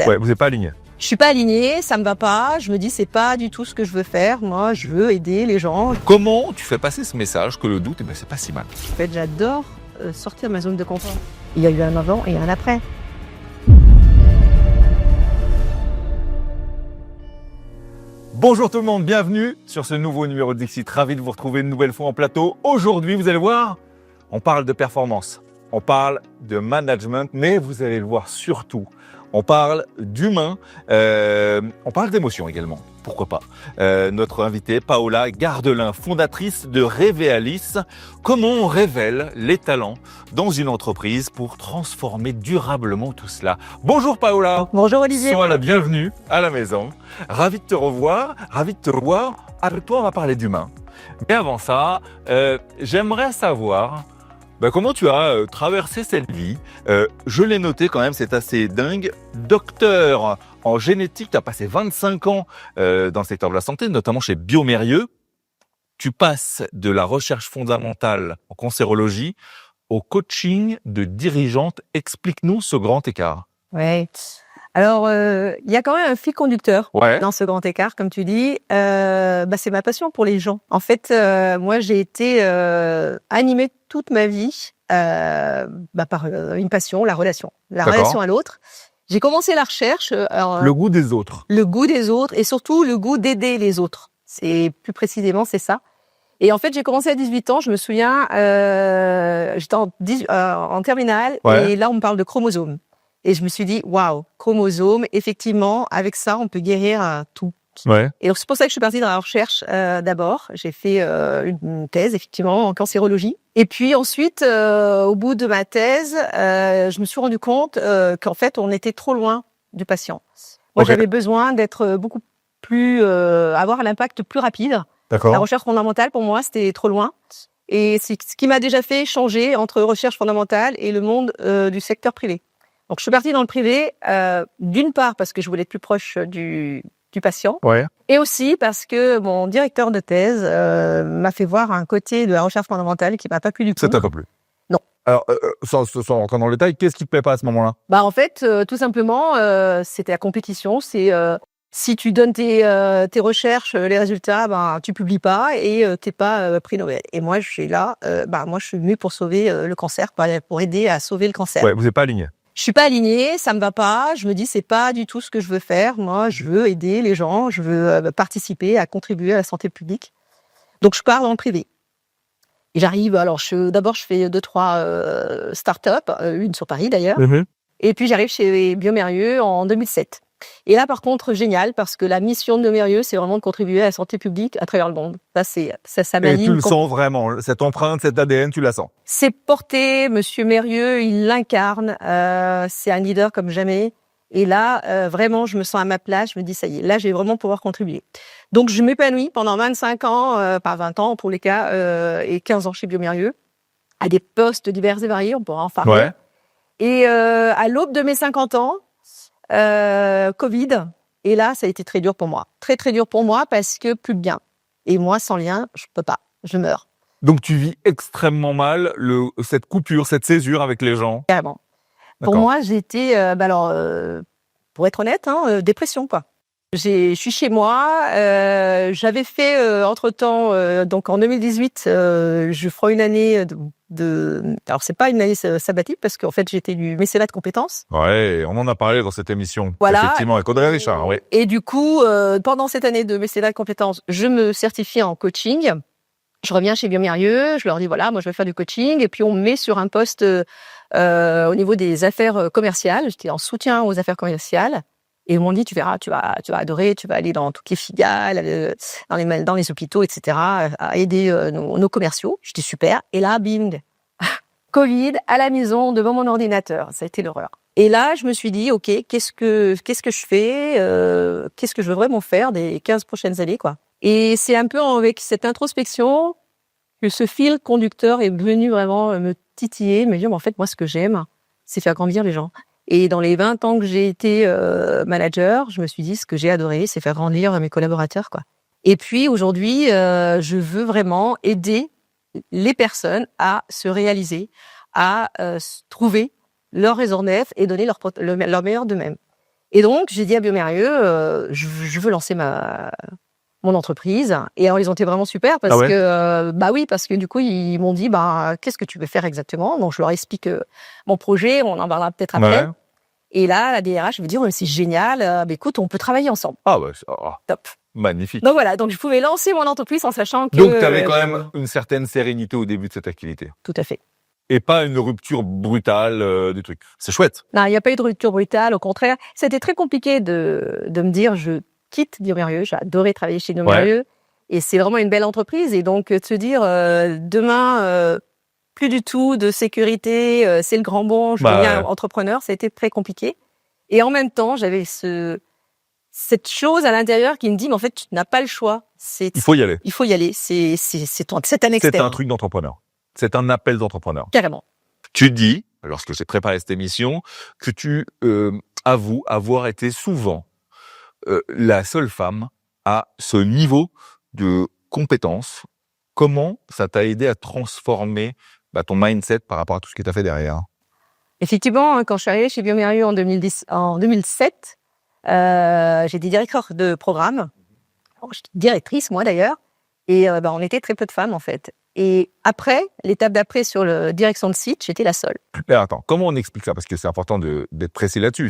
cancer. Ouais, vous n'êtes pas aligné. Je suis pas alignée, ça me va pas. Je me dis c'est pas du tout ce que je veux faire. Moi, je veux aider les gens. Comment tu fais passer ce message que le doute, c'est pas si mal? En fait, j'adore sortir de ma zone de confort. Il y a eu un avant et un après. Bonjour tout le monde, bienvenue sur ce nouveau numéro de Dixit. Ravi de vous retrouver une nouvelle fois en plateau. Aujourd'hui, vous allez voir, on parle de performance, on parle de management, mais vous allez le voir surtout, on parle d'humain, on parle d'émotion également, pourquoi pas. Notre invitée, Paola Gardelin, fondatrice de Révéalis. Comment on révèle les talents dans une entreprise pour transformer durablement tout cela? Bonjour Paola. Bonjour Olivier. Sois la bienvenue à la maison. Ravi de te revoir, ravi de te revoir. Avec toi, on va parler d'humain. Mais avant ça, j'aimerais savoir comment tu as traversé cette vie. Je l'ai noté quand même, c'est assez dingue. Docteur en génétique, tu as passé 25 ans dans le secteur de la santé, notamment chez bioMérieux. Tu passes de la recherche fondamentale en cancérologie au coaching de dirigeante. Explique-nous ce grand écart. Ouais. Alors, il y a quand même un fil conducteur dans ce grand écart, comme tu dis. C'est ma passion pour les gens. En fait, moi, j'ai été animée toute ma vie par une passion, la relation à l'autre. J'ai commencé la recherche. Le goût des autres. Le goût des autres et surtout le goût d'aider les autres. C'est plus précisément, c'est ça. Et en fait, j'ai commencé à 18 ans. Je me souviens, j'étais en terminale et là, on me parle de chromosomes. Et je me suis dit, waouh, chromosome, effectivement, avec ça, on peut guérir tout. Ouais. Et donc, c'est pour ça que je suis partie dans la recherche d'abord. J'ai fait une thèse, effectivement, en cancérologie. Et puis ensuite, au bout de ma thèse, je me suis rendu compte qu'en fait, on était trop loin du patient. Moi, j'avais besoin d'être beaucoup plus, avoir l'impact plus rapide. D'accord. La recherche fondamentale, pour moi, c'était trop loin. Et c'est ce qui m'a déjà fait changer entre recherche fondamentale et le monde du secteur privé. Donc, je suis partie dans le privé, d'une part parce que je voulais être plus proche du patient, et aussi parce que mon directeur de thèse m'a fait voir un côté de la recherche fondamentale qui m'a pas plu du tout. Ça t'a pas plu? Non. Alors, sans rentrer dans le détail, qu'est-ce qui te plaît pas à ce moment-là? En fait, tout simplement, c'était la compétition. C'est si tu donnes tes recherches, les résultats, tu publies pas et t'es pas prix Nobel. Et moi, je suis là, moi, je suis venue pour sauver le cancer, pour aider à sauver le cancer. Ouais, vous n'êtes pas aligné. Je suis pas alignée, ça me va pas. Je me dis c'est pas du tout ce que je veux faire. Moi, je veux aider les gens, je veux participer, à contribuer à la santé publique. Donc je pars dans le privé. Et j'arrive. Alors d'abord je fais 2-3 start-up, une sur Paris d'ailleurs. Mm-hmm. Et puis j'arrive chez bioMérieux en 2007. Et là, par contre, génial, parce que la mission de bioMérieux, c'est vraiment de contribuer à la santé publique à travers le monde. Ça m'anime. Et tu le sens vraiment, cette empreinte, cet ADN, tu la sens. C'est porté, Monsieur Mérieux, il l'incarne. C'est un leader comme jamais. Et là, vraiment, je me sens à ma place. Je me dis, ça y est, là, je vais vraiment pouvoir contribuer. Donc, je m'épanouis pendant 25 ans, pas 20 ans pour les cas, et 15 ans chez bioMérieux, à des postes divers et variés, on pourra en parler. Ouais. Et à l'aube de mes 50 ans, Covid, et là, ça a été très dur pour moi. Très, très dur pour moi parce que plus de lien. Et moi, sans lien, je peux pas. Je meurs. Donc, tu vis extrêmement mal cette coupure, cette césure avec les gens. Carrément. Pour moi, j'ai été, pour être honnête, dépression, quoi. Je suis chez moi. J'avais fait, entre-temps, donc en 2018, je ferai une année alors, c'est pas une année sabbatique parce qu'en fait, j'étais du mécénat de compétences. Ouais, on en a parlé dans cette émission. Voilà. Effectivement, avec Audrey Richard, oui. Et du coup, pendant cette année de mécénat de compétences, je me certifie en coaching. Je reviens chez bioMérieux, je leur dis voilà, moi je vais faire du coaching, et puis on me met sur un poste au niveau des affaires commerciales. J'étais en soutien aux affaires commerciales. Et ils m'ont dit, tu verras, tu vas adorer, tu vas aller dans toutes les filiales, dans les hôpitaux, etc., à aider nos commerciaux. J'étais super. Et là, bing, Covid, à la maison, devant mon ordinateur. Ça a été l'horreur. Et là, je me suis dit, OK, qu'est-ce que je fais qu'est-ce que je veux vraiment faire des 15 prochaines années, quoi. Et c'est un peu avec cette introspection que ce fil conducteur est venu vraiment me titiller, me dire, mais en fait, moi, ce que j'aime, c'est faire grandir les gens. Et dans les 20 ans que j'ai été manager, je me suis dit, ce que j'ai adoré, c'est faire grandir mes collaborateurs, quoi. Et puis, aujourd'hui, je veux vraiment aider les personnes à se réaliser, à trouver leur raison d'être et donner leur meilleur d'eux-mêmes. Et donc, j'ai dit à Biomérieux, je veux lancer mon entreprise. Et alors, ils ont été vraiment super parce ouais que, oui, parce que du coup, ils m'ont dit, qu'est-ce que tu veux faire exactement? Donc, je leur explique mon projet, on en parlera peut-être après. Ouais. Et là, la DRH me dit, oh, c'est génial, écoute, on peut travailler ensemble. Ah ouais, Top. magnifique. Donc voilà, donc je pouvais lancer mon entreprise en sachant que... Donc, tu avais quand même une certaine sérénité au début de cette activité. Tout à fait. Et pas une rupture brutale du truc. C'est chouette. Non, il n'y a pas eu de rupture brutale, au contraire. C'était très compliqué de me dire, je quitte Biomérieux, j'ai adoré travailler chez Biomérieux, et c'est vraiment une belle entreprise. Et donc, de se dire, demain, plus du tout de sécurité, c'est le grand bond, je deviens entrepreneur, ça a été très compliqué. Et en même temps, j'avais cette chose à l'intérieur qui me dit, mais en fait, tu n'as pas le choix. Il faut y aller. Il faut y aller. C'est un externe. C'est un truc d'entrepreneur. C'est un appel d'entrepreneur. Carrément. Tu dis, lorsque j'ai préparé cette émission, que tu avoues avoir été souvent la seule femme à ce niveau de compétence. Comment ça t'a aidé à transformer ton mindset par rapport à tout ce que tu as fait derrière? Effectivement, quand je suis arrivée chez Biomérieux en 2007, j'étais directeur de programme. J'étais directrice, moi d'ailleurs. Et on était très peu de femmes, en fait. Et après, l'étape d'après sur la direction de site, j'étais la seule. Mais attends, comment on explique ça? Parce que c'est important d'être précis là-dessus.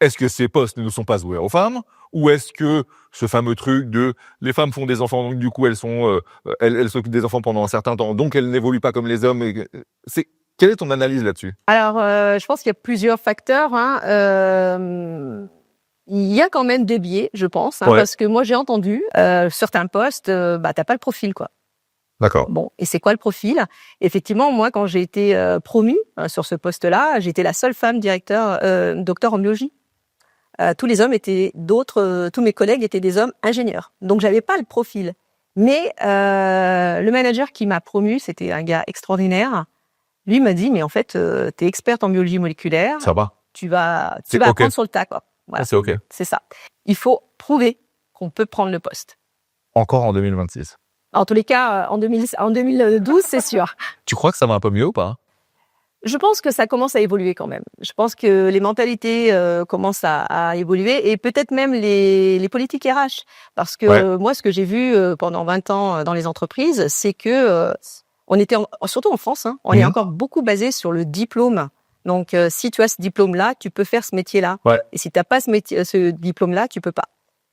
Est-ce que ces postes ne sont pas ouverts aux femmes? Ou est-ce que ce fameux truc de les femmes font des enfants, donc du coup elles s'occupent des enfants pendant un certain temps, donc elles n'évoluent pas comme les hommes. Quelle est ton analyse là-dessus? Alors, je pense qu'il y a plusieurs facteurs. Il y a quand même des biais, je pense, parce que moi j'ai entendu certains postes, t'as pas le profil, quoi. D'accord. Bon, et c'est quoi le profil? Effectivement, moi, quand j'ai été promue sur ce poste-là, j'étais la seule femme docteur en biologie. Tous les hommes tous mes collègues étaient des hommes ingénieurs. Donc, j'avais pas le profil. Mais le manager qui m'a promue, c'était un gars extraordinaire. Lui m'a dit, mais en fait, t'es experte en biologie moléculaire. Ça va. Tu vas apprendre sur le tas, quoi. Voilà. C'est OK. C'est ça. Il faut prouver qu'on peut prendre le poste. Encore en 2026. En tous les cas, en 2012, c'est sûr. Tu crois que ça va un peu mieux ou pas? Je pense que ça commence à évoluer quand même. Je pense que les mentalités commencent à évoluer et peut-être même les politiques RH. Parce que moi, ce que j'ai vu pendant 20 ans dans les entreprises, c'est que on était, surtout en France, on est encore beaucoup basé sur le diplôme. Donc, si tu as ce diplôme-là, tu peux faire ce métier-là. Ouais. Et si tu n'as pas ce diplôme-là, tu peux pas.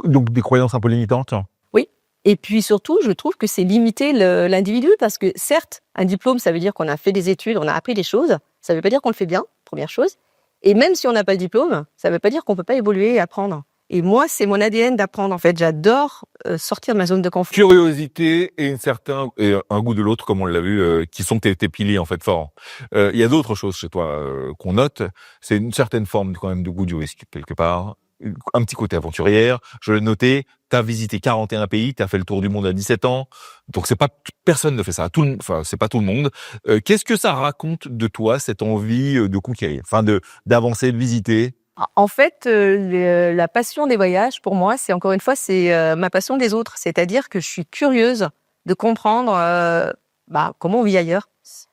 Donc, des croyances un peu limitantes? Oui. Et puis surtout, je trouve que c'est limiter l'individu parce que certes, un diplôme, ça veut dire qu'on a fait des études, on a appris des choses. Ça veut pas dire qu'on le fait bien, première chose. Et même si on n'a pas le diplôme, ça veut pas dire qu'on peut pas évoluer et apprendre. Et moi, c'est mon ADN d'apprendre, en fait. J'adore sortir de ma zone de confort. Curiosité et un goût de l'autre, comme on l'a vu, qui sont tes piliers, en fait, forts. Il y a d'autres choses chez toi qu'on note. C'est une certaine forme, quand même, de goût du risque, quelque part. Un petit côté aventurière. Je l'ai noté. T'as visité 41 pays. T'as fait le tour du monde à 17 ans. Donc, personne ne fait ça. C'est pas tout le monde. Qu'est-ce que ça raconte de toi, cette envie de conquérir? Enfin, d'avancer, de visiter? En fait, la passion des voyages, pour moi, c'est encore une fois, c'est ma passion des autres. C'est-à-dire que je suis curieuse de comprendre comment on vit ailleurs.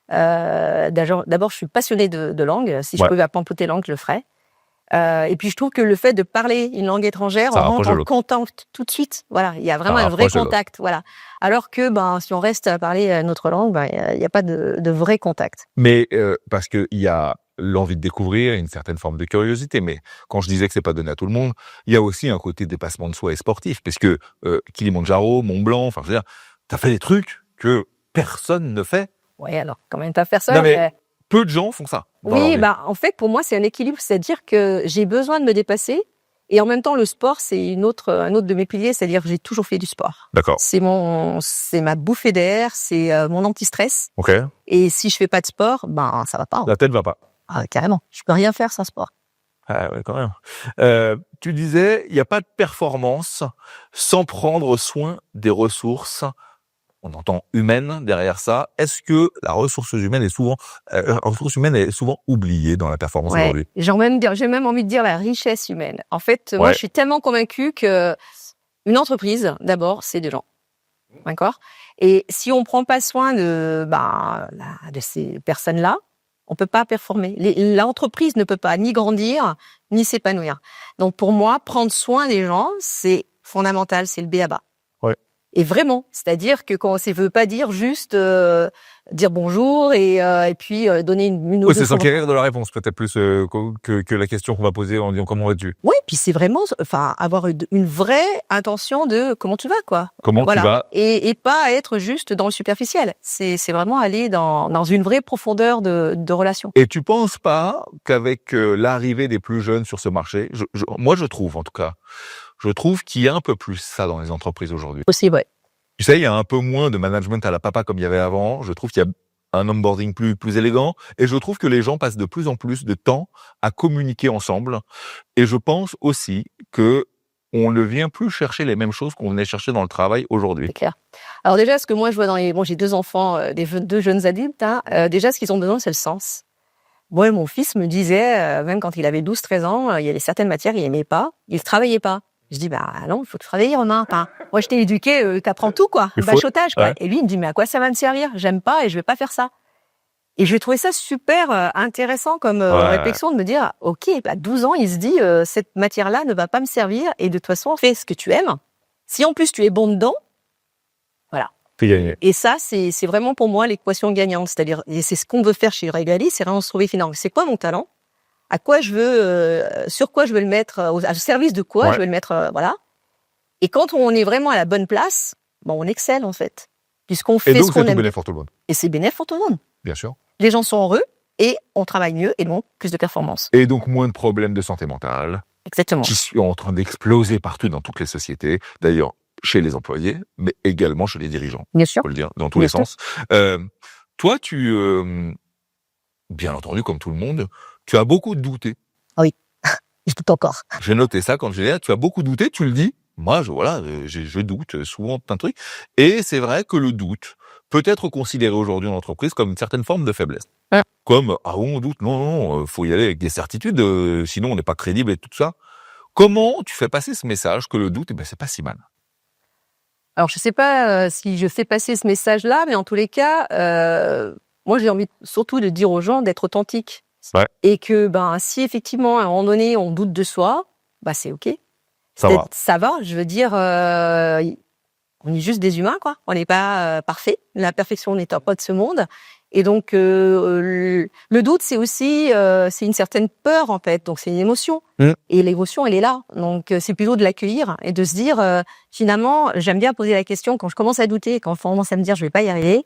D'abord, je suis passionnée de langue. Si je pouvais apprendre toutes les langues, je le ferais. Et puis, je trouve que le fait de parler une langue étrangère, on rentre en contact tout de suite. Voilà, il y a vraiment un vrai contact. Voilà. Alors que, si on reste à parler notre langue, il n'y a pas de vrai contact. Mais parce que il y a l'envie de découvrir, une certaine forme de curiosité. Mais quand je disais que c'est pas donné à tout le monde, il y a aussi un côté dépassement de soi et sportif, puisque Kilimandjaro, Mont Blanc, enfin, je veux dire, t'as fait des trucs que personne ne fait. Oui, alors quand même t'as personne. Non mais peu de gens font ça. Oui, en fait, pour moi, c'est un équilibre, c'est-à-dire que j'ai besoin de me dépasser. Et en même temps, le sport, c'est un autre de mes piliers, c'est-à-dire que j'ai toujours fait du sport. D'accord. C'est ma bouffée d'air, c'est mon anti-stress. Ok. Et si je fais pas de sport, ça va pas. La tête va pas. Ah, carrément. Je peux rien faire sans sport. Ah ouais, quand même. Tu disais, il n'y a pas de performance sans prendre soin des ressources. On entend humaine derrière ça. Est-ce que la ressource humaine est souvent oubliée dans la performance aujourd'hui? J'ai même envie de dire la richesse humaine. En fait, moi, je suis tellement convaincue que une entreprise, d'abord, c'est des gens. D'accord? Et si on prend pas soin de ces personnes-là, On peut pas performer. L'entreprise ne peut pas ni grandir, ni s'épanouir. Donc, pour moi, prendre soin des gens, c'est fondamental, c'est le b.a.-ba. Ouais. Et vraiment, c'est-à-dire que quand ça veut pas dire juste dire bonjour et puis donner une Oui, c'est s'enquérir de la réponse, peut-être plus que la question qu'on va poser en disant comment vas-tu. Oui, puis c'est vraiment, enfin, avoir une vraie intention de comment tu vas, quoi. Comment Voilà. tu vas. Et pas être juste dans le superficiel. C'est vraiment aller dans une vraie profondeur de relation. Et tu penses pas qu'avec l'arrivée des plus jeunes sur ce marché, moi je trouve en tout cas, je trouve qu'il y a un peu plus ça dans les entreprises aujourd'hui. Possible, ouais. Tu sais, il y a un peu moins de management à la papa comme il y avait avant. Je trouve qu'il y a un onboarding plus élégant. Et je trouve que les gens passent de plus en plus de temps à communiquer ensemble. Et je pense aussi que on ne vient plus chercher les mêmes choses qu'on venait chercher dans le travail aujourd'hui. C'est clair. Alors déjà, ce que moi je vois bon, j'ai 2 enfants, deux jeunes adultes, hein, déjà ce qu'ils ont besoin, c'est le sens. Moi, mon fils me disait, même quand il avait 12-13 ans, il y avait certaines matières qu'il aimait pas, il travaillait pas. Je dis, bah non, il faut travailler, Romain. Enfin, moi, je t'ai éduqué, t'apprends tout, quoi. Bachotage, quoi. Ouais. Et lui, il me dit, mais à quoi ça va me servir? J'aime pas et je vais pas faire ça. Et je vais trouver ça super intéressant comme réflexion de me dire, ok, à 12 ans, il se dit, cette matière-là ne va pas me servir et de toute façon, fais ce que tu aimes. Si en plus tu es bon dedans, voilà. C'est gagné. Et ça, c'est vraiment pour moi l'équation gagnante. C'est-à-dire, et c'est ce qu'on veut faire chez Regali, c'est vraiment se trouver finalement. C'est quoi mon talent? À quoi je veux, sur quoi je veux le mettre, au service de quoi je veux le mettre, voilà. Et quand on est vraiment à la bonne place, bon, on excelle en fait, puisqu'on fait ce qu'on aime. Et donc c'est tout bénéfice pour tout le monde. Et c'est bénéfique pour tout le monde. Bien sûr. Les gens sont heureux et on travaille mieux et donc plus de performance. Et donc moins de problèmes de santé mentale. Exactement. Qui sont en train d'exploser partout dans toutes les sociétés. D'ailleurs, chez les employés, mais également chez les dirigeants. Bien sûr. Faut le dire, dans tous les sens. Toi, bien entendu, comme tout le monde, tu as beaucoup douté. Oui, je doute encore. J'ai noté ça quand j'ai dit, tu as beaucoup douté, tu le dis. Moi, je doute souvent de plein de trucs. Et c'est vrai que le doute peut être considéré aujourd'hui en entreprise comme une certaine forme de faiblesse. Ouais. Comme, ah bon, on doute, non, faut y aller avec des certitudes, sinon on n'est pas crédible et tout ça. Comment tu fais passer ce message que le doute, c'est pas si mal? Alors, je sais pas si je fais passer ce message-là, mais en tous les cas, moi, j'ai envie surtout de dire aux gens d'être authentiques. Ouais. Et que, si effectivement, à un moment donné, on doute de soi, c'est OK. Ça va, je veux dire, on est juste des humains, quoi. On n'est pas parfait. La perfection n'étant pas de ce monde. Et donc, le doute, c'est aussi, c'est une certaine peur, en fait. Donc, c'est une émotion. Et l'émotion, elle est là. Donc, c'est plutôt de l'accueillir et de se dire, finalement, j'aime bien poser la question quand je commence à douter, quand je commence à me dire, je vais pas y arriver.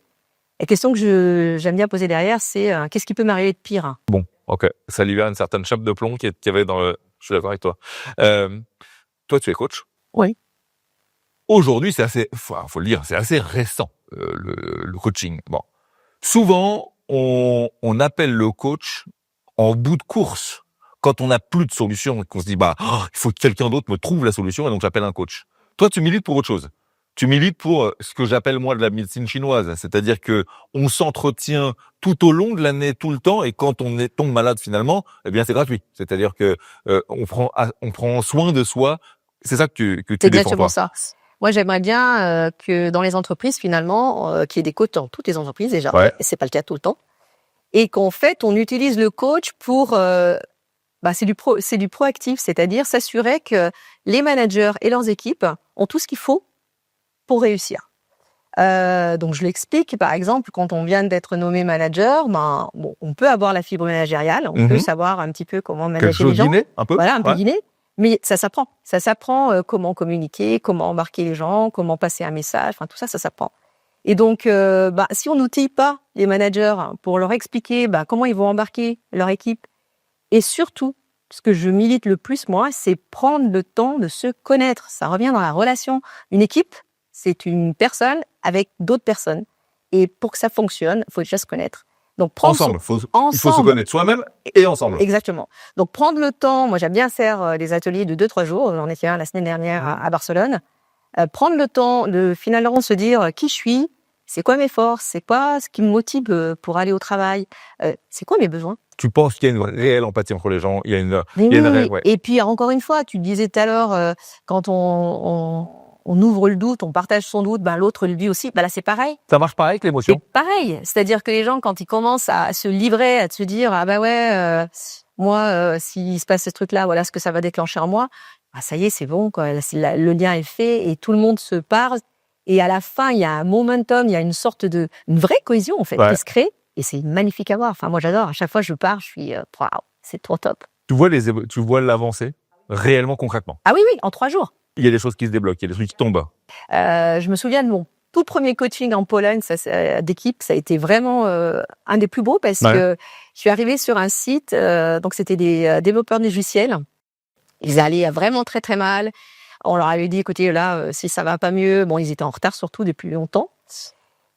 La question que j'aime bien poser derrière, c'est qu'est-ce qui peut m'arriver de pire? Bon, ok. Ça libère une certaine chape de plomb qui avait dans le... Je suis d'accord avec toi. Toi, tu es coach. Oui. Aujourd'hui, c'est assez... faut le dire, c'est assez récent, le coaching. Bon. Souvent, on appelle le coach en bout de course. Quand on n'a plus de solution et qu'on se dit, il faut que quelqu'un d'autre me trouve la solution et donc j'appelle un coach. Toi, tu milites pour autre chose. Tu milites pour ce que j'appelle moi de la médecine chinoise, c'est-à-dire que on s'entretient tout au long de l'année, tout le temps, et quand on tombe malade finalement, c'est gratuit. C'est-à-dire que on prend soin de soi. C'est ça que tu défends. C'est exactement ça. Moi, j'aimerais bien que dans les entreprises finalement, qu'il y ait des coachs dans toutes les entreprises déjà. Ouais. Et c'est pas le cas tout le temps. Et qu'en fait, on utilise le coach pour c'est du proactif, c'est-à-dire s'assurer que les managers et leurs équipes ont tout ce qu'il faut pour réussir. Donc je l'explique, par exemple, quand on vient d'être nommé manager, on peut avoir la fibre managériale, on peut savoir un petit peu comment manager les gens. Un peu. Voilà, un peu guiné. Mais ça s'apprend. Ça s'apprend comment communiquer, comment embarquer les gens, comment passer un message, tout ça, ça s'apprend. Et donc, si on n'outille pas les managers pour leur expliquer comment ils vont embarquer leur équipe, et surtout, ce que je milite le plus, moi, c'est prendre le temps de se connaître. Ça revient dans la relation. Une équipe, c'est une personne avec d'autres personnes. Et pour que ça fonctionne, il faut déjà se connaître. Donc, il faut se connaître soi-même et ensemble. Exactement. Donc, prendre le temps, moi j'aime bien faire des ateliers de 2-3 jours, j'en ai fait un la semaine dernière à Barcelone. Prendre le temps de finalement se dire qui je suis, c'est quoi mes forces, c'est quoi ce qui me motive pour aller au travail, c'est quoi mes besoins. Tu penses qu'il y a une réelle empathie entre les gens, il y a une réelle... Et puis encore une fois, tu disais tout à l'heure, quand on on ouvre le doute, on partage son doute, ben l'autre le vit aussi. Ben là, c'est pareil. Ça marche pareil avec l'émotion. C'est pareil. C'est-à-dire que les gens, quand ils commencent à se livrer, à se dire, ah bah ouais, moi, s'il se passe ce truc-là, voilà ce que ça va déclencher en moi. Ah, ça y est, c'est bon, quoi. Le lien est fait et tout le monde se parle. Et à la fin, il y a un momentum, il y a une sorte une vraie cohésion, en fait, qui se crée. Et c'est magnifique à voir. Enfin, moi, j'adore. À chaque fois, je pars, je suis, waouh, c'est trop top. Tu vois l'avancée réellement, concrètement. Ah oui, en 3 jours. Il y a des choses qui se débloquent, il y a des trucs qui tombent. Je me souviens de mon tout premier coaching en Pologne, d'équipe. Ça a été vraiment un des plus beaux parce que je suis arrivée sur un site, donc c'était des développeurs de logiciels. Ils allaient vraiment très très mal. On leur avait dit, écoutez, là, si ça va pas mieux, bon, ils étaient en retard surtout depuis longtemps.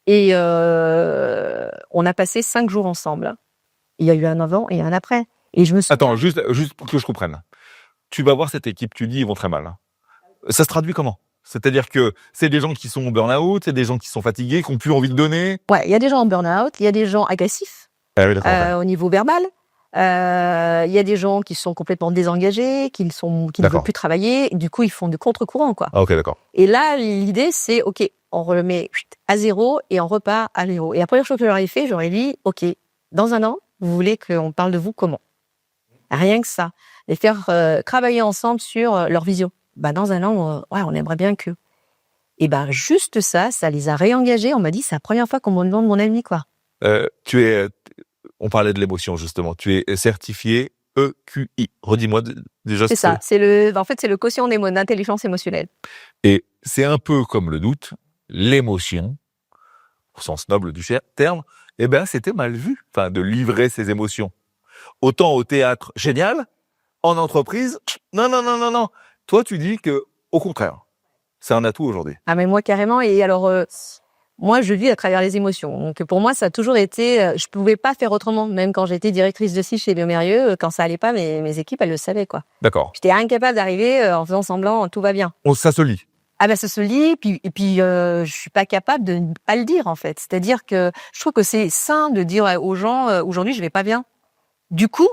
Et on a passé 5 jours ensemble. Il y a eu un avant et un après. Et je me suis... Attends, juste pour que je comprenne. Tu vas voir cette équipe, tu dis, ils vont très mal. Ça se traduit comment? C'est-à-dire que c'est des gens qui sont en burn-out, c'est des gens qui sont fatigués, qui n'ont plus envie de donner. Ouais, il y a des gens en burn-out, il y a des gens agressifs au niveau verbal. Il y a des gens qui sont complètement désengagés, qui ne veulent plus travailler. Du coup, ils font du contre-courant, quoi. Ah, ok, d'accord. Et là, l'idée, c'est, ok, on remet à 0 et on repart à 0. Et la première chose que j'aurais fait, j'aurais dit, ok, dans 1 an, vous voulez qu'on parle de vous comment? Rien que ça. Les faire travailler ensemble sur leur vision. Bah, dans 1 an, on aimerait bien que. Et ben, juste ça les a réengagés. On m'a dit, c'est la première fois qu'on me demande mon avis, quoi. On parlait de l'émotion, justement. Tu es certifié EQI. Redis-moi déjà. C'est ça. C'est le quotient d'intelligence émotionnelle. Et c'est un peu comme le doute, l'émotion, au sens noble du terme, eh ben, c'était mal vu, de livrer ses émotions. Autant au théâtre, génial. En entreprise, non. Toi, tu dis que, au contraire, c'est un atout aujourd'hui. Ah, mais moi, carrément. Et alors, moi, je vis à travers les émotions. Donc, pour moi, ça a toujours été... je pouvais pas faire autrement. Même quand j'étais directrice de site chez Biomérieux, quand ça allait pas, mes équipes, elles le savaient, quoi. D'accord. J'étais incapable d'arriver en faisant semblant, tout va bien. Ça se lit. Ah ben, ça se lit. Puis je suis pas capable de ne pas le dire, en fait. C'est-à-dire que je trouve que c'est sain de dire aux gens, aujourd'hui, je vais pas bien. Du coup,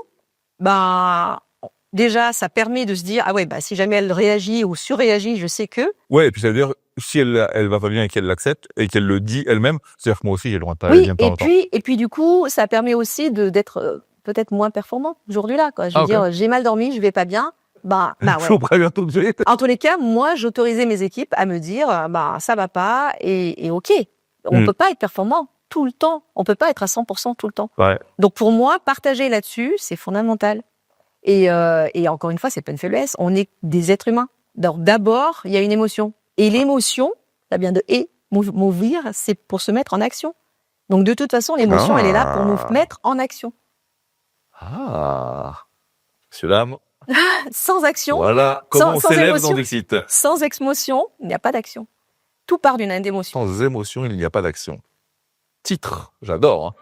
déjà, ça permet de se dire, ah ouais, si jamais elle réagit ou surréagit, je sais que... Ouais, et puis ça veut dire, si elle va pas bien et qu'elle l'accepte, et qu'elle le dit elle-même, c'est-à-dire que moi aussi, j'ai le droit de pas aller bien de temps en temps. Et puis du coup, ça permet aussi d'être peut-être moins performant aujourd'hui là, quoi. Je veux dire, j'ai mal dormi, je vais pas bien, ouais. Faut prévenir tout de suite. En tous les cas, moi, j'autorisais mes équipes à me dire, ça va pas, et ok. On peut pas être performant tout le temps. On peut pas être à 100% tout le temps. Ouais. Donc pour moi, partager là-dessus, c'est fondamental. Et encore une fois, c'est pas une faiblesse. On est des êtres humains. Donc d'abord, il y a une émotion. Et l'émotion, ça vient de movir, c'est pour se mettre en action. Donc de toute façon, l'émotion, elle est là pour nous mettre en action. Ah, monsieur, dame. Sans action. Voilà comment on s'élève dans des sites. Sans émotion, il n'y a pas d'action. Tout part d'une émotion. Sans émotion, il n'y a pas d'action. Titre, j'adore.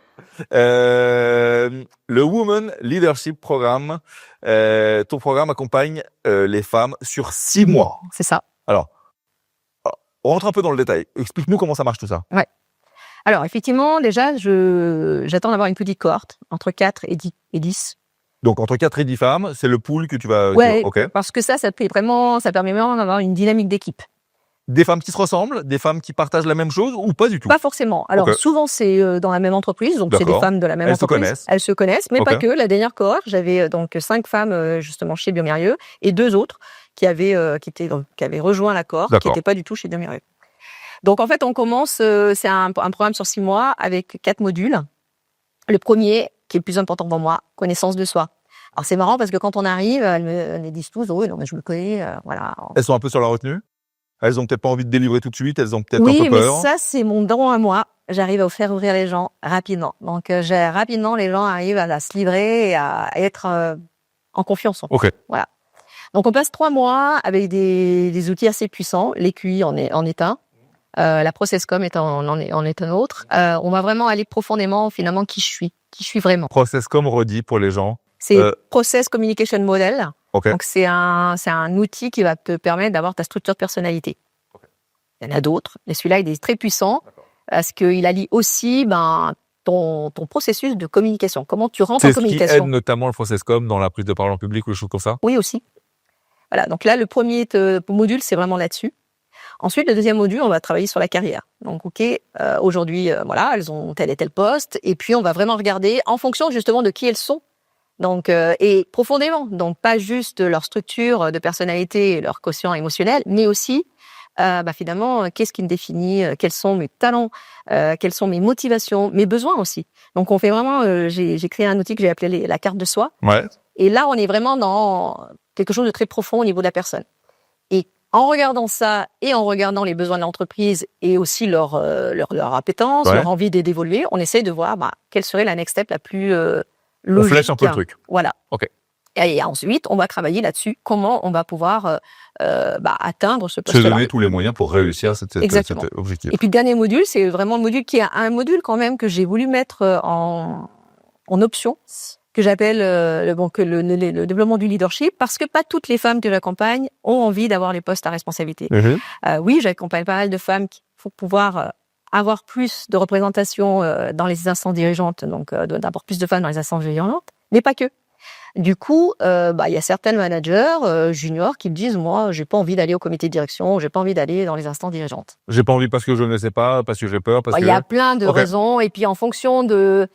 Le Women Leadership Programme, ton programme accompagne les femmes sur 6 mois. C'est ça. Alors, on rentre un peu dans le détail. Explique-nous comment ça marche tout ça. Ouais. Alors, effectivement, déjà, j'attends d'avoir une petite cohorte, entre 4 et 10. Donc, entre 4 et 10 femmes, c'est le pool que tu vas... Ouais, parce que ça permet vraiment d'avoir une dynamique d'équipe. Des femmes qui se ressemblent, des femmes qui partagent la même chose ou pas du tout? Pas forcément. Alors, souvent, c'est dans la même entreprise, donc c'est des femmes de la même entreprise. Elles se connaissent, mais pas que. La dernière cohorte, j'avais donc 5 femmes justement chez Biomérieux et 2 autres qui avaient rejoint la cohorte, qui n'étaient pas du tout chez Biomérieux. Donc, en fait, on commence, c'est un programme sur 6 mois avec 4 modules. Le premier, qui est le plus important pour moi, connaissance de soi. Alors, c'est marrant parce que quand on arrive, elles me disent tous, oui, non, mais je me connais, voilà. Elles sont un peu sur la retenue? Elles ont peut-être pas envie de délivrer tout de suite, elles ont peut-être un peu peur. Oui, mais ça, c'est mon don à moi. J'arrive à faire ouvrir les gens rapidement. Donc, rapidement, les gens arrivent à se livrer et à être en confiance. Ok. Voilà. Donc, on passe 3 mois avec des outils assez puissants. L'EQI en est un. La ProcessCom en est un autre. On va vraiment aller profondément, finalement, qui je suis vraiment. ProcessCom, redit pour les gens. C'est Process Communication Model. Okay. Donc, c'est un outil qui va te permettre d'avoir ta structure de personnalité. Okay. Il y en a d'autres, mais celui-là, il est très puissant parce qu'il allie aussi ton processus de communication. Comment tu rentres en communication. C'est ce qui aide notamment le ProcessCom dans la prise de parole en public ou des choses comme ça? Oui, aussi. Voilà, donc là, le premier module, c'est vraiment là-dessus. Ensuite, le deuxième module, on va travailler sur la carrière. Donc, aujourd'hui, voilà, elles ont tel et tel poste. Et puis, on va vraiment regarder en fonction justement de qui elles sont. Donc, et profondément. Donc, pas juste leur structure de personnalité et leur quotient émotionnel, mais aussi, finalement, qu'est-ce qui me définit, quels sont mes talents, quelles sont mes motivations, mes besoins aussi. Donc, on fait vraiment, j'ai créé un outil que j'ai appelé la carte de soi. Ouais. Et là, on est vraiment dans quelque chose de très profond au niveau de la personne. Et en regardant ça et en regardant les besoins de l'entreprise et aussi leur appétence, leur envie d'évoluer, on essaye de voir quelle serait la next step la plus logique. On flèche un peu le truc. Voilà. Ok. Et ensuite, on va travailler là-dessus, comment on va pouvoir atteindre ce Se poste-là. donner tous les moyens pour réussir cet objectif. Et puis le dernier module, c'est vraiment le module qui est un module quand même que j'ai voulu mettre en option, que j'appelle le développement du leadership, parce que pas toutes les femmes que j'accompagne ont envie d'avoir les postes à responsabilité. Oui, j'accompagne pas mal de femmes qui faut pouvoir avoir plus de représentation dans les instances dirigeantes, donc d'avoir plus de femmes dans les instances dirigeantes, mais pas que. Du coup, y a certains managers juniors qui me disent, moi, j'ai pas envie d'aller au comité de direction, j'ai pas envie d'aller dans les instances dirigeantes. J'ai pas envie parce que je ne sais pas, parce que j'ai peur, parce que... Il y a plein de raisons, et puis en fonction de...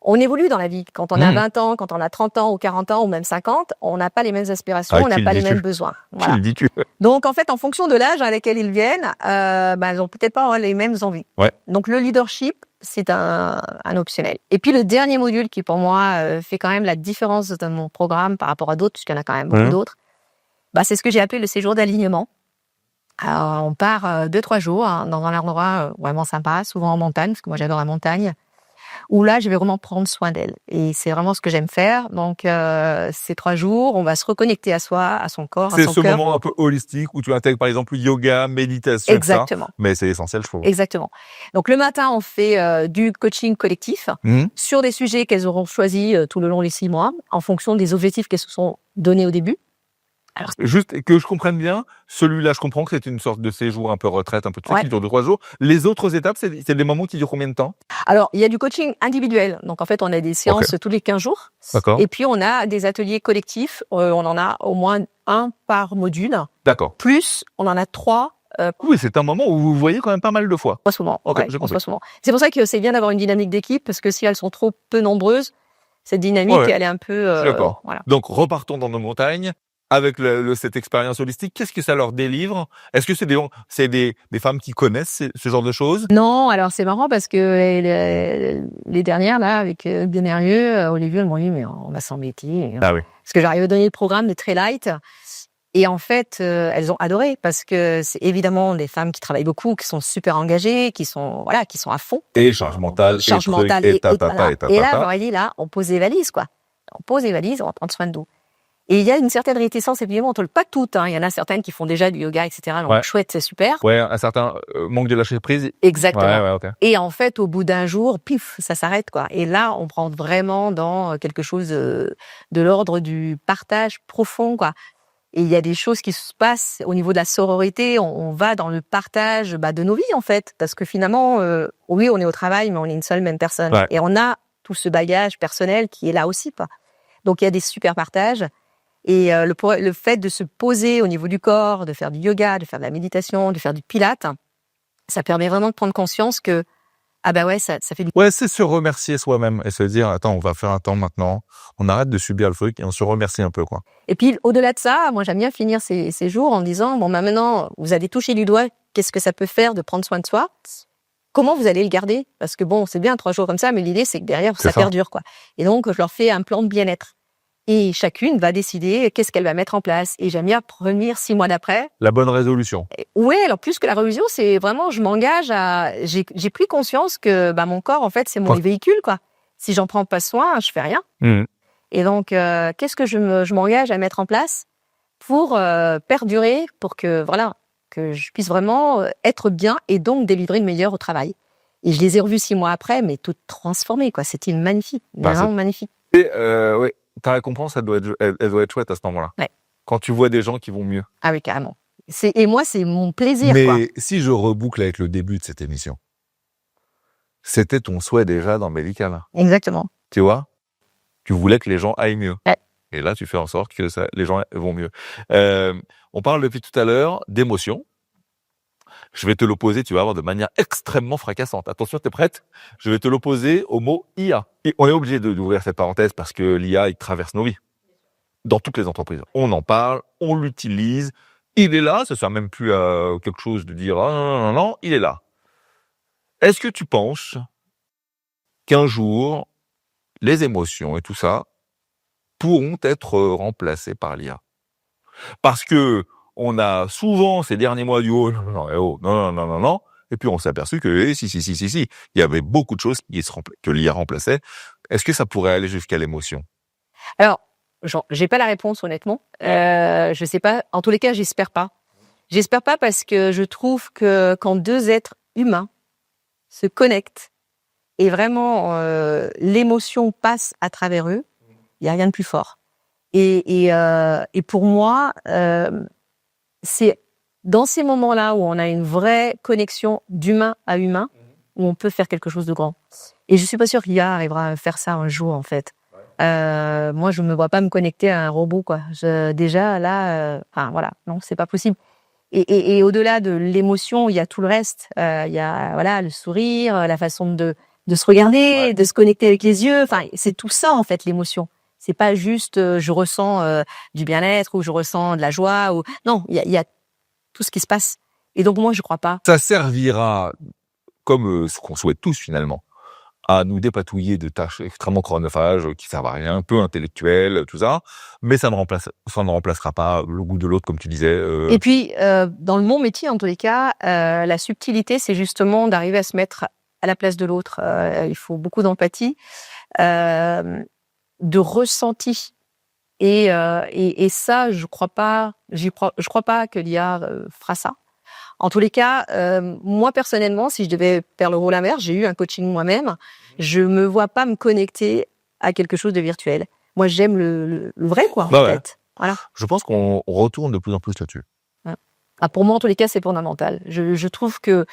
On évolue dans la vie. Quand on a 20 ans, quand on a 30 ans ou 40 ans ou même 50, on n'a pas les mêmes aspirations, on n'a pas les mêmes besoins. Voilà. Qui le dis-tu ? Donc, en fait, en fonction de l'âge à laquelle ils viennent, ils ont peut-être pas les mêmes envies. Ouais. Donc, le leadership, c'est un optionnel. Et puis, le dernier module qui, pour moi, fait quand même la différence de mon programme par rapport à d'autres, puisqu'il y en a quand même beaucoup d'autres, c'est ce que j'ai appelé le séjour d'alignement. Alors, on part 2-3 jours dans un endroit vraiment sympa, souvent en montagne, parce que moi, j'adore la montagne, où là, je vais vraiment prendre soin d'elle. Et c'est vraiment ce que j'aime faire. Donc, ces 3 jours, on va se reconnecter à soi, à son corps, à son cœur. C'est ce moment un peu holistique où tu intègres, par exemple, yoga, méditation, exactement. Ça. Mais c'est essentiel, je trouve. Exactement. Donc, le matin, on fait du coaching collectif sur des sujets qu'elles auront choisis tout le long des 6 mois, en fonction des objectifs qu'elles se sont donnés au début. Alors, juste que je comprenne bien, celui-là, je comprends que c'est une sorte de séjour un peu retraite, un peu de truc qui dure 2-3 jours. Les autres étapes, c'est des moments qui durent combien de temps ? Alors, il y a du coaching individuel. Donc, en fait, on a des séances tous les 15 jours. D'accord. Et puis, on a des ateliers collectifs. On en a au moins 1 par module. D'accord. Plus, on en a 3. Oui, c'est un moment où vous voyez quand même pas mal de fois. Pas souvent. Okay, on se voit souvent. C'est pour ça que c'est bien d'avoir une dynamique d'équipe, parce que si elles sont trop peu nombreuses, cette dynamique, elle est un peu... d'accord. Voilà. Donc, repartons dans nos montagnes. Avec cette expérience holistique, qu'est-ce que ça leur délivre ? Est-ce que c'est des femmes qui connaissent ce genre de choses ? Non, alors c'est marrant parce que les dernières, là, avec Bien Merveilleux, Olivier, elles m'ont dit, mais on va s'embêter. Ah oui. Parce que j'arrive à donner le programme de très light. Et en fait, elles ont adoré parce que c'est évidemment des femmes qui travaillent beaucoup, qui sont super engagées, qui sont à fond. Et charge mentale, et là, j'aurais dit, là, on pose les valises, quoi. On pose les valises, on va prendre soin de nous. Et il y a une certaine réticence, évidemment, on ne pas toutes. Il y en a certaines qui font déjà du yoga, etc. Donc, chouette, c'est super. Ouais, un certain manque de lâcher prise. Exactement. Ouais, okay. Et en fait, au bout d'un jour, pif, ça s'arrête, quoi. Et là, on prend vraiment dans quelque chose de l'ordre du partage profond, quoi. Et il y a des choses qui se passent au niveau de la sororité. On va dans le partage de nos vies, en fait. Parce que finalement, oui, on est au travail, mais on est une seule même personne. Ouais. Et on a tout ce bagage personnel qui est là aussi, quoi. Donc, il y a des super partages. Et le fait de se poser au niveau du corps, de faire du yoga, de faire de la méditation, de faire du pilates, ça permet vraiment de prendre conscience que ça fait du... Ouais, c'est se remercier soi-même et se dire, attends, on va faire un temps maintenant, on arrête de subir le truc et on se remercie un peu, quoi. Et puis, au-delà de ça, moi, j'aime bien finir ces jours en disant, maintenant, vous allez toucher du doigt, qu'est-ce que ça peut faire de prendre soin de soi ? Comment vous allez le garder ? Parce que c'est bien 3 jours comme ça, mais l'idée, c'est que derrière, ça perdure, quoi. Et donc, je leur fais un plan de bien-être. Et chacune va décider qu'est-ce qu'elle va mettre en place. Et j'aime bien revenir 6 mois d'après. La bonne résolution. Oui, alors plus que la résolution, c'est vraiment, je m'engage à... J'ai pris conscience que mon corps, en fait, c'est mon véhicule, quoi. Si j'en prends pas soin, je fais rien. Et donc, qu'est-ce que je m'engage à mettre en place pour perdurer, pour que je puisse vraiment être bien et donc délivrer le meilleur au travail. Et je les ai revus 6 mois après, mais toutes transformées, quoi. C'était magnifique, vraiment magnifique. Et oui. Ta récompense, elle doit être chouette à ce moment-là. Ouais. Quand tu vois des gens qui vont mieux. Ah oui, carrément. Et moi, c'est mon plaisir. Mais quoi. Si je reboucle avec le début de cette émission, c'était ton souhait déjà dans Médical. Exactement. Tu vois ? Tu voulais que les gens aillent mieux. Ouais. Et là, tu fais en sorte que les gens vont mieux. On parle depuis tout à l'heure d'émotions. Je vais te l'opposer, tu vas voir, de manière extrêmement fracassante. Attention, t'es prête? Je vais te l'opposer au mot IA. Et on est obligé d'ouvrir cette parenthèse parce que l'IA, il traverse nos vies. Dans toutes les entreprises. On en parle, on l'utilise. Il est là, ça sert même plus à quelque chose de dire, ah, non, il est là. Est-ce que tu penses qu'un jour, les émotions et tout ça pourront être remplacées par l'IA? Parce que on a souvent ces derniers mois dit oh non, et puis on s'est aperçu que si, il y avait beaucoup de choses que l'IA remplaçait. Est-ce que ça pourrait aller jusqu'à l'émotion? Alors, j'ai pas la réponse honnêtement. Je sais pas. En tous les cas, j'espère pas. J'espère pas parce que je trouve que quand deux êtres humains se connectent et vraiment l'émotion passe à travers eux, il y a rien de plus fort. Et pour moi, c'est dans ces moments-là où on a une vraie connexion d'humain à humain où on peut faire quelque chose de grand. Et je suis pas sûre qu'IA arrivera à faire ça un jour en fait. Moi, je me vois pas me connecter à un robot, quoi. Déjà là, voilà, non, c'est pas possible. Et au-delà de l'émotion, il y a tout le reste. Il y a voilà le sourire, la façon de se regarder, de se connecter avec les yeux. Enfin, c'est tout ça en fait l'émotion. C'est pas juste je ressens du bien-être ou je ressens de la joie ou non, il y a tout ce qui se passe. Et donc moi, je crois pas. Ça servira, comme ce qu'on souhaite tous finalement, à nous dépatouiller de tâches extrêmement chronophages qui servent à rien, un peu intellectuelles, tout ça, mais ça ne remplacera pas le goût de l'autre, comme tu disais. Et puis, dans mon métier, en tous les cas, la subtilité, c'est justement d'arriver à se mettre à la place de l'autre. Il faut beaucoup d'empathie, de ressenti. Et ça, je crois pas que l'IA fera ça. En tous les cas, moi personnellement, si je devais faire le rôle inverse, j'ai eu un coaching moi-même, je me vois pas me connecter à quelque chose de virtuel. Moi, j'aime le vrai, quoi, en fait. Ouais. Voilà. Je pense qu'on retourne de plus en plus là-dessus. Pour moi, en tous les cas, c'est fondamental. Je trouve que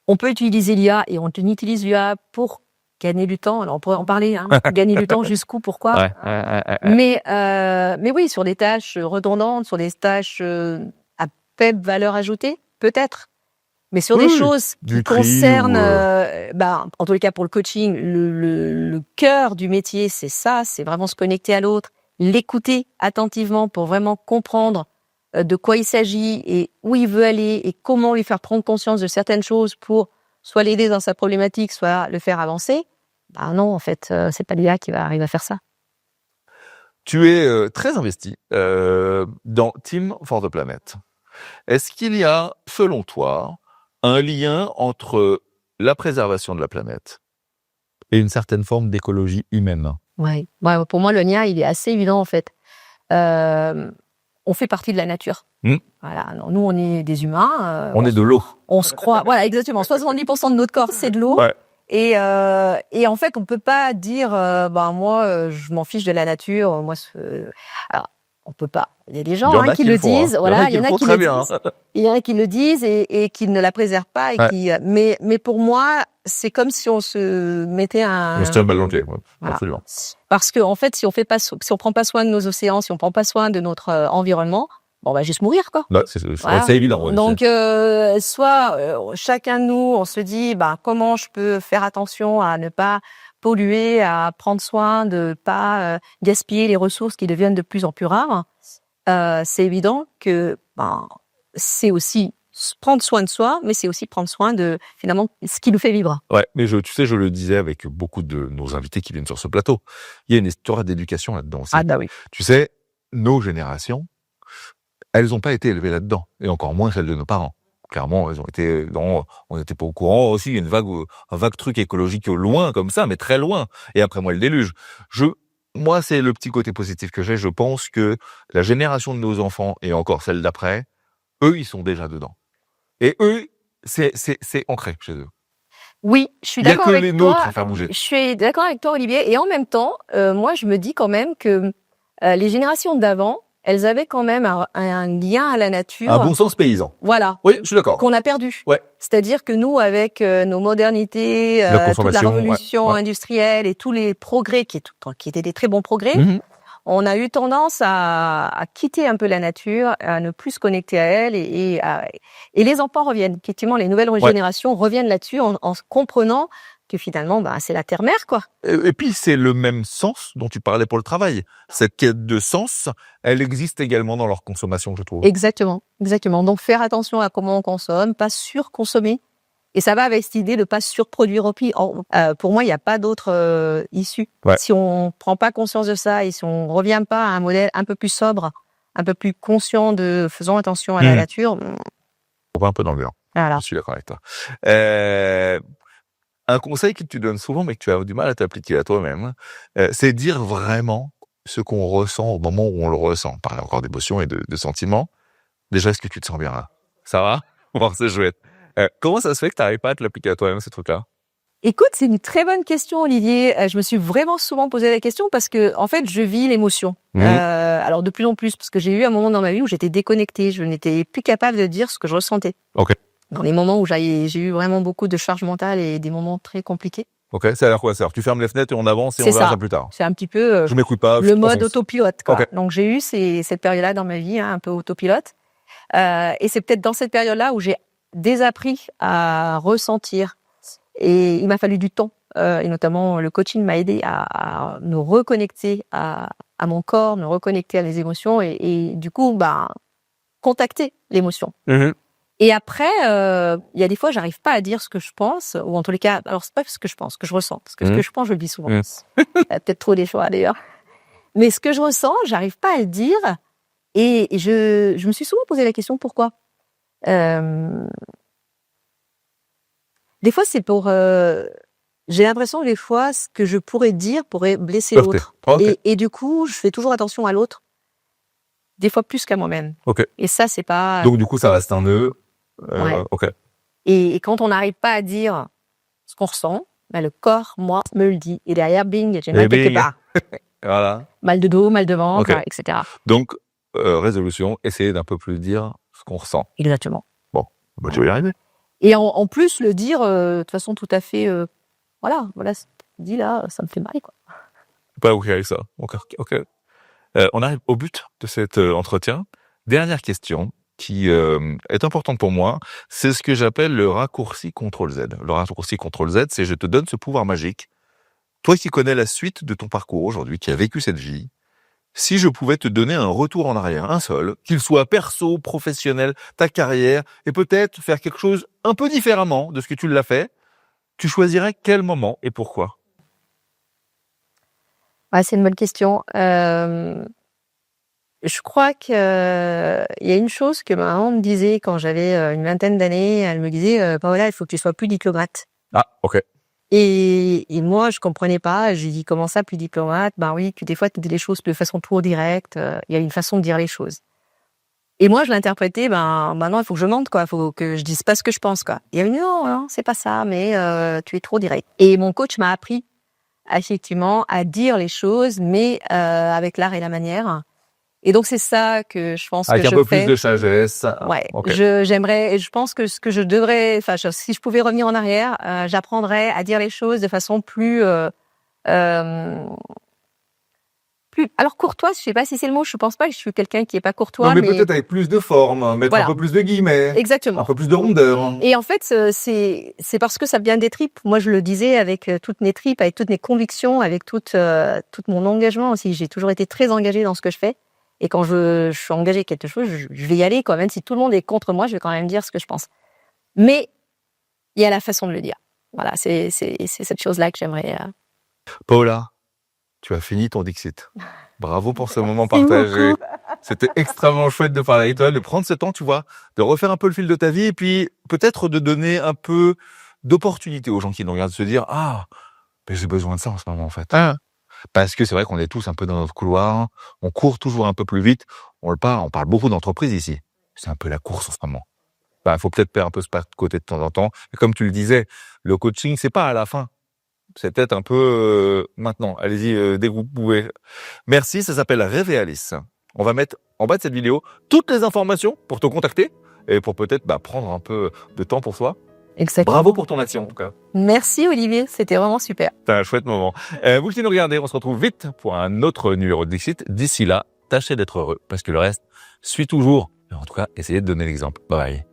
on peut utiliser l'IA et on utilise l'IA pour gagner du temps. Alors, on pourrait en parler, hein. Gagner du temps jusqu'où, pourquoi. Mais oui, sur des tâches redondantes, sur des tâches à faible valeur ajoutée, peut-être. Mais sur des choses qui concernent, en tous les cas pour le coaching, le cœur du métier, c'est ça, c'est vraiment se connecter à l'autre, l'écouter attentivement pour vraiment comprendre de quoi il s'agit et où il veut aller et comment lui faire prendre conscience de certaines choses pour soit l'aider dans sa problématique, soit le faire avancer. Non, en fait, c'est pas l'IA qui va arriver à faire ça. Tu es très investi dans Team for the Planet. Est-ce qu'il y a, selon toi, un lien entre la préservation de la planète et une certaine forme d'écologie humaine? Ouais, pour moi, le lien, il est assez évident, en fait. On fait partie de la nature. Voilà. Nous, on est des humains. On est de l'eau. On se croit. Voilà, exactement. 70% de notre corps, c'est de l'eau. Ouais. Et en fait, on peut pas dire, moi, je m'en fiche de la nature. Moi, alors, on peut pas. Il y a des gens qui le disent. Voilà, il y en a qui le disent. Il y en a qui le disent et qui ne la préservent pas. Mais pour moi, c'est comme si on se mettait un. On se tient un ballon de pied. Voilà. Absolument. Parce que en fait, si on prend pas soin de nos océans, si on prend pas soin de notre environnement, on va juste mourir, quoi. Là, c'est évident. Ouais, donc, chacun de nous, on se dit, comment je peux faire attention à ne pas polluer, à prendre soin de pas gaspiller les ressources qui deviennent de plus en plus rares. C'est évident que c'est aussi prendre soin de soi, mais c'est aussi prendre soin de finalement ce qui nous fait vivre. Ouais, mais je le disais avec beaucoup de nos invités qui viennent sur ce plateau. Il y a une histoire d'éducation là-dedans aussi. Oui. Tu sais, nos générations, elles n'ont pas été élevées là-dedans, et encore moins celles de nos parents. Clairement, elles ont été on n'était pas au courant aussi. Il y a un vague truc écologique loin comme ça, mais très loin. Et après moi, le déluge. Moi, c'est le petit côté positif que j'ai. Je pense que la génération de nos enfants et encore celle d'après, eux, ils sont déjà dedans. Et eux, c'est ancré chez eux. Oui, je suis d'accord avec toi. Il n'y a que les nôtres à faire bouger. Je suis d'accord avec toi, Olivier. Et en même temps, moi, je me dis quand même que les générations d'avant, elles avaient quand même un lien à la nature. Un bon sens paysan. Voilà. Oui, je suis d'accord. Qu'on a perdu. Ouais. C'est-à-dire que nous, avec nos modernités, toute la révolution industrielle et tous les progrès qui étaient des très bons progrès, on a eu tendance à quitter un peu la nature, à ne plus se connecter à elle et les enfants reviennent. Effectivement, les nouvelles générations reviennent là-dessus en comprenant que finalement, c'est la terre-mère, quoi. Et puis, c'est le même sens dont tu parlais pour le travail. Cette quête de sens, elle existe également dans leur consommation, je trouve. Exactement. Donc, faire attention à comment on consomme, pas surconsommer. Et ça va avec cette idée de pas surproduire au pire. Pour moi, il n'y a pas d'autre issue. Ouais. Si on prend pas conscience de ça et si on revient pas à un modèle un peu plus sobre, un peu plus conscient de faisons attention à la nature. On va un peu dans le mur. Voilà. Je suis d'accord avec toi. Un conseil que tu donnes souvent, mais que tu as du mal à t'appliquer à toi-même, c'est dire vraiment ce qu'on ressent au moment où on le ressent. On parle encore d'émotions et de sentiments. Déjà, est-ce que tu te sens bien là? Ça va? Bon, c'est chouette. Comment ça se fait que tu n'arrives pas à te l'appliquer à toi-même, ces trucs-là? Écoute, c'est une très bonne question, Olivier. Je me suis vraiment souvent posé la question parce que, en fait, je vis l'émotion. Alors, de plus en plus, parce que j'ai eu un moment dans ma vie où j'étais déconnectée. Je n'étais plus capable de dire ce que je ressentais. Ok. Dans les moments où j'ai eu vraiment beaucoup de charge mentale et des moments très compliqués. Ok, ça a l'air quoi ça? Tu fermes les fenêtres et on avance et on verra ça plus tard. C'est un petit peu je m'écoute pas, le mode autopilote, quoi. Okay. Donc j'ai eu cette période-là dans ma vie, un peu autopilote. Et c'est peut-être dans cette période-là où j'ai désappris à ressentir. Et il m'a fallu du temps. Et notamment le coaching m'a aidé à me reconnecter à mon corps, me reconnecter à les émotions et du coup, contacter l'émotion. Et après, il y a des fois, j'arrive pas à dire ce que je pense, ou en tous les cas, alors c'est pas ce que je pense, ce que je ressens, parce que ce que je pense, je le dis souvent. Il y a peut-être trop des choix d'ailleurs. Mais ce que je ressens, j'arrive pas à le dire, et je me suis souvent posé la question pourquoi. Des fois, c'est pour. J'ai l'impression que des fois, ce que je pourrais dire pourrait blesser l'autre, et du coup, je fais toujours attention à l'autre. Des fois plus qu'à moi-même. Et ça, c'est pas. Donc du coup, ça reste un nœud. Et quand on n'arrive pas à dire ce qu'on ressent, le corps, moi, me le dit. Et derrière, bing, j'ai mal quelque part. Voilà. Mal de dos, mal de ventre, etc. Donc, résolution, essayer d'un peu plus dire ce qu'on ressent. Exactement. Bon, tu vas y arriver. Et en plus, le dire de façon tout à fait... voilà, dit là, ça me fait mal, quoi. Pas OK avec ça. Ok. On arrive au but de cet entretien. Dernière question qui est importante pour moi, c'est ce que j'appelle le raccourci CTRL-Z. Le raccourci CTRL-Z, c'est je te donne ce pouvoir magique. Toi qui connais la suite de ton parcours aujourd'hui, qui a vécu cette vie, si je pouvais te donner un retour en arrière, un seul, qu'il soit perso, professionnel, ta carrière, et peut-être faire quelque chose un peu différemment de ce que tu l'as fait, tu choisirais quel moment et pourquoi? C'est une bonne question. Je crois que il y a une chose que ma maman me disait quand j'avais une vingtaine d'années. Elle me disait Paola, il faut que tu sois plus diplomate. Ah, ok. Et moi, je comprenais pas. J'ai dit comment ça, plus diplomate? Oui, que des fois tu dis les choses de façon trop directe. Il y a une façon de dire les choses. Et moi, je l'interprétais. Maintenant, il faut que je mente, quoi. Il faut que je dise pas ce que je pense, quoi. Et elle me dit non, c'est pas ça. Mais tu es trop direct. Et mon coach m'a appris effectivement à dire les choses, mais avec l'art et la manière. Et donc c'est ça que je pense avec que je fais. Avec un peu plus de sagesse. Ouais. Okay. J'aimerais, et je pense que ce que je devrais, si je pouvais revenir en arrière, j'apprendrais à dire les choses de façon plus, alors courtoise. Je sais pas si c'est le mot. Je pense pas que je suis quelqu'un qui est pas courtois. Non, mais peut-être avec plus de forme, mettre un peu plus de guillemets. Exactement. Un peu plus de rondeur. Et en fait, c'est parce que ça vient des tripes. Moi, je le disais avec toutes mes tripes, avec toutes mes convictions, avec tout mon engagement aussi. J'ai toujours été très engagée dans ce que je fais. Et quand je suis engagée quelque chose, je vais y aller, quoi. Même si tout le monde est contre moi, je vais quand même dire ce que je pense. Mais il y a la façon de le dire. Voilà, c'est cette chose-là que j'aimerais. Paola, tu as fini ton Dixit. Bravo pour ce moment partagé. C'était extrêmement chouette de parler avec toi, de prendre ce temps, tu vois, de refaire un peu le fil de ta vie et puis peut-être de donner un peu d'opportunité aux gens qui nous regardent, de se dire « Ah, mais j'ai besoin de ça en ce moment, en fait. » Parce que c'est vrai qu'on est tous un peu dans notre couloir, on court toujours un peu plus vite, on parle beaucoup d'entreprises ici. C'est un peu la course en ce moment. Il faut peut-être faire un peu ce pas de côté de temps en temps. Et comme tu le disais, le coaching, c'est pas à la fin. C'est peut-être un peu maintenant. Allez-y, dès que vous pouvez. Merci, ça s'appelle Révéalis. On va mettre en bas de cette vidéo toutes les informations pour te contacter et pour peut-être prendre un peu de temps pour soi. Exactement. Bravo pour ton action, en tout cas. Merci Olivier, c'était vraiment super. C'était un chouette moment. Vous qui nous regardez, on se retrouve vite pour un autre numéro de Dixit. D'ici là, tâchez d'être heureux, parce que le reste suit toujours. En tout cas, essayez de donner l'exemple. Bye bye.